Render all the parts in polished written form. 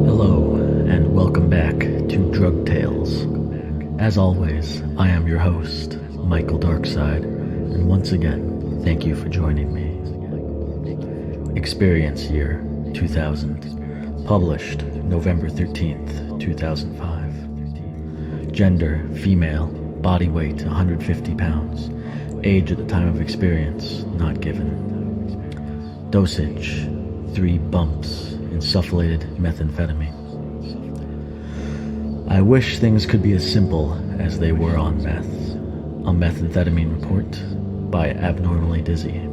Hello, and welcome back to Drug Tales. As always, I am your host, Michael Darkside, and once again, thank you for joining me. Experience year 2000, published November 13th, 2005. Gender, female, body weight 150 pounds, age at the time of experience not given. Dosage, 3 bumps, insufflated methamphetamine. I wish things could be as simple as they were on Meth. A Methamphetamine Report by Abnormally Dizzy.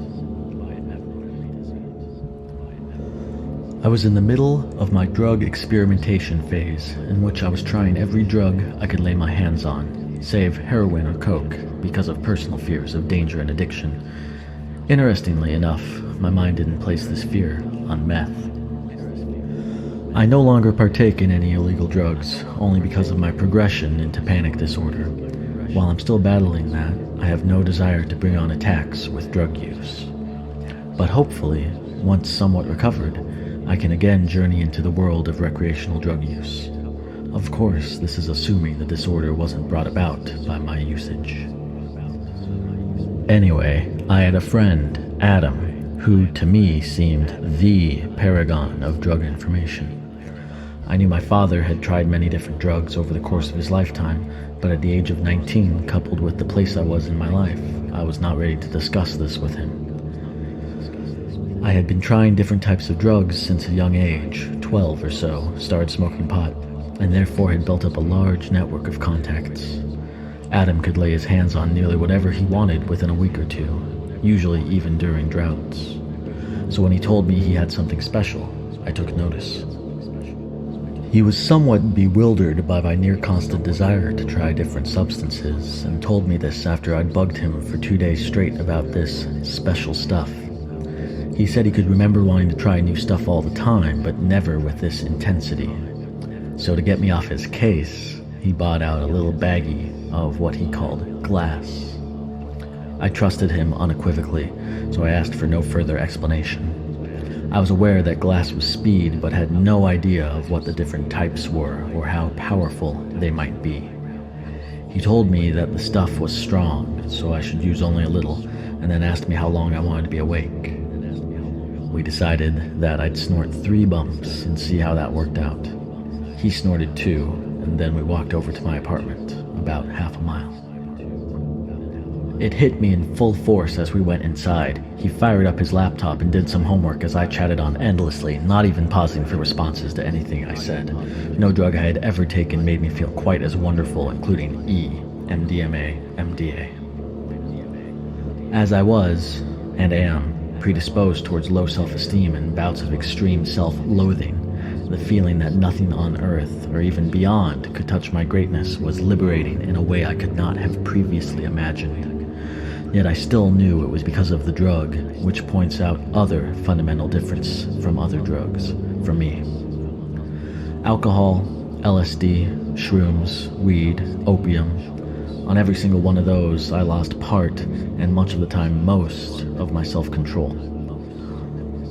I was in the middle of my drug experimentation phase, in which I was trying every drug I could lay my hands on, save heroin or coke, because of personal fears of danger and addiction. Interestingly enough, my mind didn't place this fear on meth. I no longer partake in any illegal drugs, only because of my progression into panic disorder. While I'm still battling that, I have no desire to bring on attacks with drug use. But hopefully, once somewhat recovered, I can again journey into the world of recreational drug use. Of course, this is assuming the disorder wasn't brought about by my usage. Anyway, I had a friend, Adam, who to me seemed the paragon of drug information. I knew my father had tried many different drugs over the course of his lifetime, but at the age of 19, coupled with the place I was in my life, I was not ready to discuss this with him. I had been trying different types of drugs since a young age, 12 or so, started smoking pot, and therefore had built up a large network of contacts. Adam could lay his hands on nearly whatever he wanted within a week or two, usually even during droughts. So when he told me he had something special, I took notice. He was somewhat bewildered by my near-constant desire to try different substances, and told me this after I'd bugged him for 2 days straight about this special stuff. He said he could remember wanting to try new stuff all the time, but never with this intensity. So to get me off his case, he bought out a little baggie of what he called glass. I trusted him unequivocally, so I asked for no further explanation. I was aware that glass was speed, but had no idea of what the different types were or how powerful they might be. He told me that the stuff was strong, so I should use only a little, and then asked me how long I wanted to be awake. We decided that I'd snort 3 bumps and see how that worked out. He snorted 2, and then we walked over to my apartment, about half a mile. It hit me in full force as we went inside. He fired up his laptop and did some homework as I chatted on endlessly, not even pausing for responses to anything I said. No drug I had ever taken made me feel quite as wonderful, including E, MDMA, MDA. As I was, and am, predisposed towards low self-esteem and bouts of extreme self-loathing, the feeling that nothing on earth, or even beyond, could touch my greatness was liberating in a way I could not have previously imagined. Yet I still knew it was because of the drug, which points out other fundamental difference from other drugs, for me. Alcohol, LSD, shrooms, weed, opium. On every single one of those, I lost part, and much of the time most, of my self-control.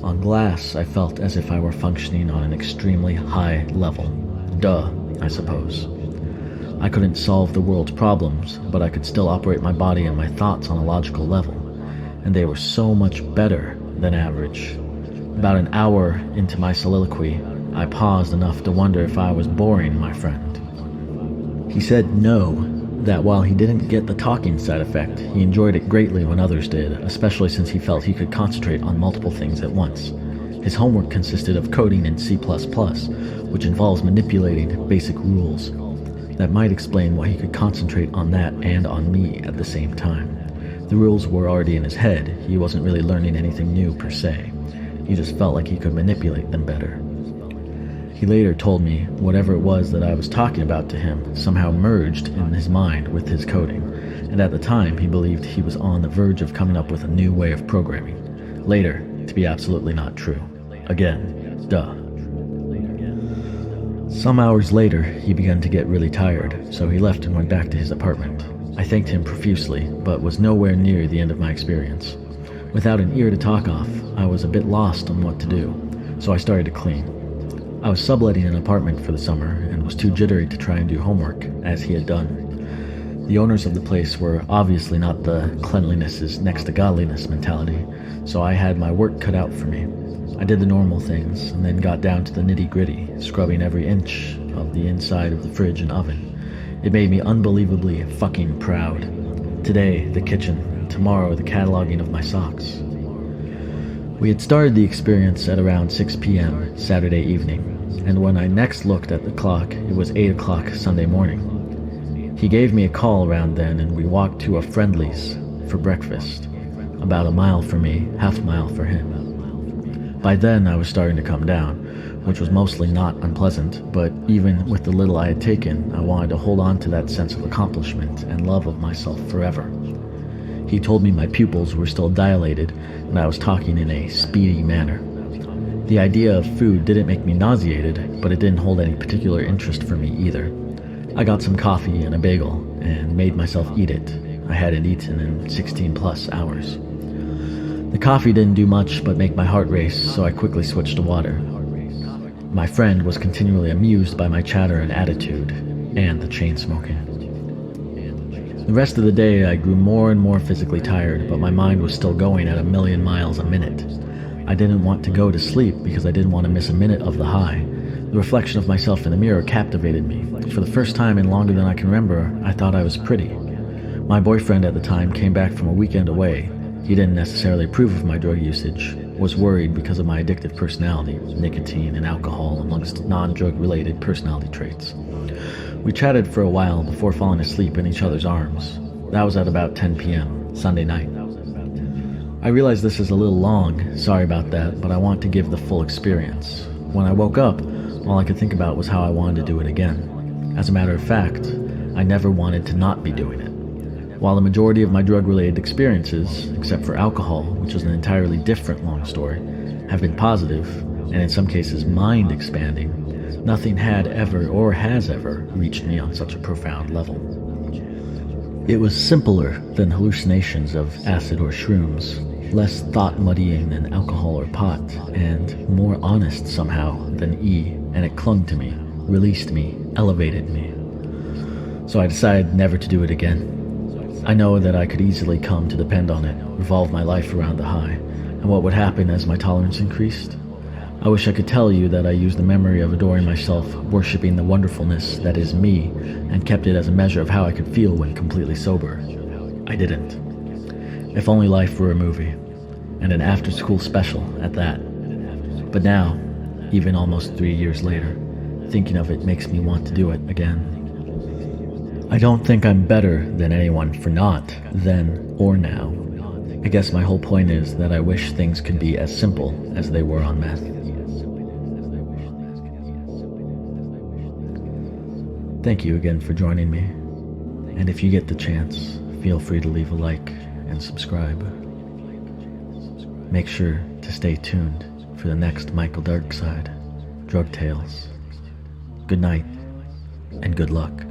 On glass, I felt as if I were functioning on an extremely high level. Duh, I suppose. I couldn't solve the world's problems, but I could still operate my body and my thoughts on a logical level, and they were so much better than average. About an hour into my soliloquy, I paused enough to wonder if I was boring my friend. He said no, that while he didn't get the talking side effect, he enjoyed it greatly when others did, especially since he felt he could concentrate on multiple things at once. His homework consisted of coding in C++, which involves manipulating basic rules. That might explain why he could concentrate on that and on me at the same time. The rules were already in his head. He wasn't really learning anything new per se. He just felt like he could manipulate them better. He later told me whatever it was that I was talking about to him somehow merged in his mind with his coding, and at the time he believed he was on the verge of coming up with a new way of programming. Later, to be absolutely not true. Again, duh. Some hours later, he began to get really tired, so he left and went back to his apartment. I thanked him profusely, but was nowhere near the end of my experience. Without an ear to talk off, I was a bit lost on what to do, so I started to clean. I was subletting an apartment for the summer and was too jittery to try and do homework, as he had done. The owners of the place were obviously not the cleanliness is next to godliness mentality, so I had my work cut out for me. I did the normal things, and then got down to the nitty-gritty, scrubbing every inch of the inside of the fridge and oven. It made me unbelievably fucking proud. Today, the kitchen, tomorrow, the cataloging of my socks. We had started the experience at around 6 p.m. Saturday evening, and when I next looked at the clock, it was 8 o'clock Sunday morning. He gave me a call around then, and we walked to a Friendly's for breakfast, about a mile for me, half a mile for him. By then, I was starting to come down, which was mostly not unpleasant, but even with the little I had taken, I wanted to hold on to that sense of accomplishment and love of myself forever. He told me my pupils were still dilated, and I was talking in a speedy manner. The idea of food didn't make me nauseated, but it didn't hold any particular interest for me either. I got some coffee and a bagel, and made myself eat it. I hadn't eaten in 16 plus hours. The coffee didn't do much but make my heart race, so I quickly switched to water. My friend was continually amused by my chatter and attitude, and the chain smoking. The rest of the day I grew more and more physically tired, but my mind was still going at 1,000,000 miles a minute. I didn't want to go to sleep because I didn't want to miss a minute of the high. The reflection of myself in the mirror captivated me. For the first time in longer than I can remember, I thought I was pretty. My boyfriend at the time came back from a weekend away. He didn't necessarily approve of my drug usage, was worried because of my addictive personality, nicotine and alcohol amongst non-drug related personality traits. We chatted for a while before falling asleep in each other's arms. That was at about 10 p.m. Sunday night. I realize this is a little long, sorry about that, but I want to give the full experience. When I woke up, all I could think about was how I wanted to do it again. As a matter of fact, I never wanted to not be doing it. While the majority of my drug-related experiences, except for alcohol, which is an entirely different long story, have been positive, and in some cases mind-expanding, nothing had ever or has ever reached me on such a profound level. It was simpler than hallucinations of acid or shrooms, less thought-muddying than alcohol or pot, and more honest somehow than E, and it clung to me, released me, elevated me. So I decided never to do it again. I know that I could easily come to depend on it, revolve my life around the high, and what would happen as my tolerance increased? I wish I could tell you that I used the memory of adoring myself, worshipping the wonderfulness that is me, and kept it as a measure of how I could feel when completely sober. I didn't. If only life were a movie, and an after-school special at that. But now, even almost 3 years later, thinking of it makes me want to do it again. I don't think I'm better than anyone for not, then or now. I guess my whole point is that I wish things could be as simple as they were on meth. Thank you again for joining me, and if you get the chance, feel free to leave a like and subscribe. Make sure to stay tuned for the next Michael Darkside, Drug Tales. Good night, and good luck.